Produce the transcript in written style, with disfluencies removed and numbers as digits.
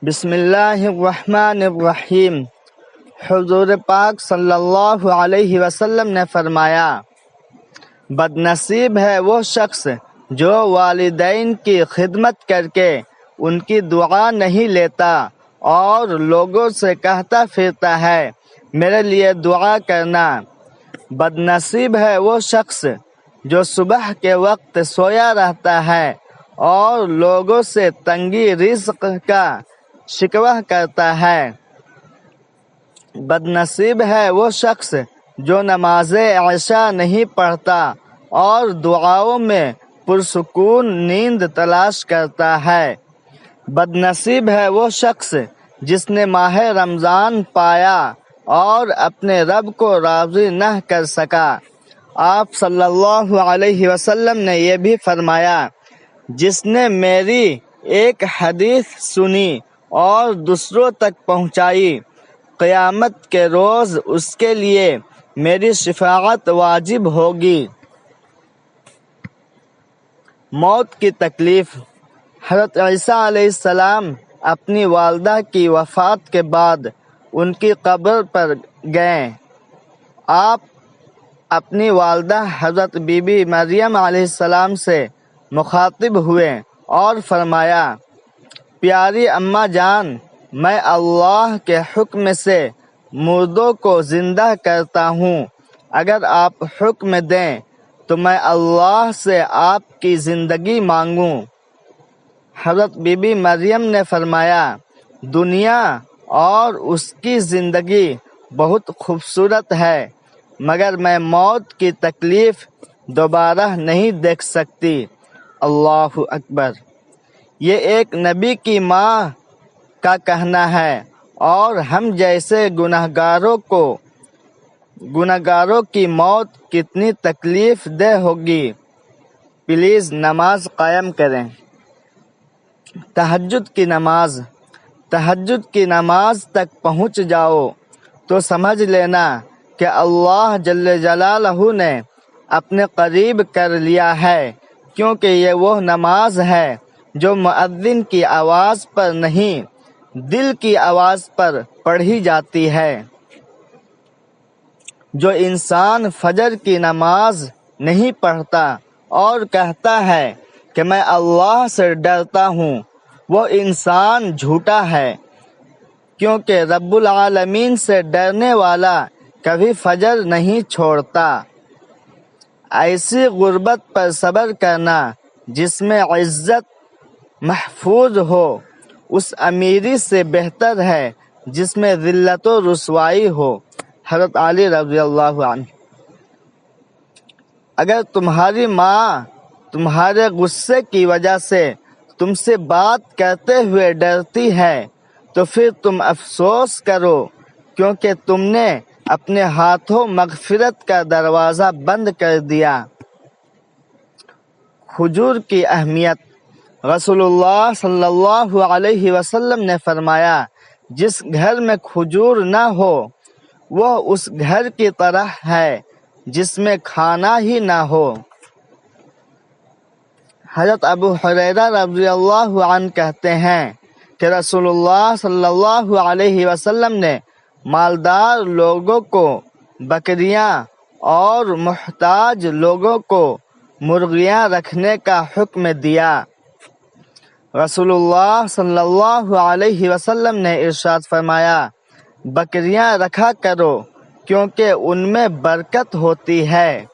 بسم اللہ الرحمن الرحیم۔ حضور پاک صلی اللہ علیہ وسلم نے فرمایا، بد نصیب ہے وہ شخص جو والدین کی خدمت کر کے ان کی دعا نہیں لیتا اور لوگوں سے کہتا پھرتا ہے میرے لیے دعا کرنا۔ بد نصیب ہے وہ شخص جو صبح کے وقت سویا رہتا ہے اور لوگوں سے تنگی رزق کا شکوہ کرتا ہے۔ بد نصیب ہے وہ شخص جو نماز عشاء نہیں پڑھتا اور دعاؤں میں پرسکون نیند تلاش کرتا ہے۔ بد نصیب ہے وہ شخص جس نے ماہ رمضان پایا اور اپنے رب کو راضی نہ کر سکا۔ آپ صلی اللہ علیہ وسلم نے یہ بھی فرمایا، جس نے میری ایک حدیث سنی اور دوسروں تک پہنچائی، قیامت کے روز اس کے لیے میری شفاعت واجب ہوگی۔ موت کی تکلیف۔ حضرت عیسیٰ علیہ السلام اپنی والدہ کی وفات کے بعد ان کی قبر پر گئے۔ آپ اپنی والدہ حضرت بی بی مریم علیہ السلام سے مخاطب ہوئے اور فرمایا، پیاری اماں جان، میں اللہ کے حکم سے مردوں کو زندہ کرتا ہوں۔ اگر آپ حکم دیں تو میں اللہ سے آپ کی زندگی مانگوں۔ حضرت بی بی مریم نے فرمایا، دنیا اور اس کی زندگی بہت خوبصورت ہے، مگر میں موت کی تکلیف دوبارہ نہیں دیکھ سکتی۔ اللہ اکبر۔ یہ ایک نبی کی ماں کا کہنا ہے، اور ہم جیسے گناہگاروں کی موت کتنی تکلیف دہ ہوگی۔ پلیز نماز قائم کریں۔ تہجد کی نماز۔ تہجد کی نماز تک پہنچ جاؤ تو سمجھ لینا کہ اللہ جل جلالہ نے اپنے قریب کر لیا ہے، کیونکہ یہ وہ نماز ہے جو مؤذن کی آواز پر نہیں، دل کی آواز پر پڑھی جاتی ہے۔ جو انسان فجر کی نماز نہیں پڑھتا اور کہتا ہے کہ میں اللہ سے ڈرتا ہوں، وہ انسان جھوٹا ہے، کیونکہ رب العالمین سے ڈرنے والا کبھی فجر نہیں چھوڑتا۔ ایسی غربت پر صبر کرنا جس میں عزت محفوظ ہو، اس امیری سے بہتر ہے جس میں ذلت و رسوائی ہو۔ حضرت علی رضی اللہ عنہ۔ اگر تمہاری ماں تمہارے غصے کی وجہ سے تم سے بات کرتے ہوئے ڈرتی ہے تو پھر تم افسوس کرو، کیونکہ تم نے اپنے ہاتھوں مغفرت کا دروازہ بند کر دیا۔ کھجور کی اہمیت۔ رسول اللہ صلی اللہ علیہ وسلم نے فرمایا، جس گھر میں کھجور نہ ہو وہ اس گھر کی طرح ہے جس میں کھانا ہی نہ ہو۔ حضرت ابو ہریرہ رضی اللہ عنہ کہتے ہیں کہ رسول اللہ صلی اللہ علیہ وسلم نے مالدار لوگوں کو بکریاں اور محتاج لوگوں کو مرغیاں رکھنے کا حکم دیا۔ رسول اللہ صلی اللہ علیہ وسلم نے ارشاد فرمایا، بکریاں رکھا کرو کیونکہ ان میں برکت ہوتی ہے۔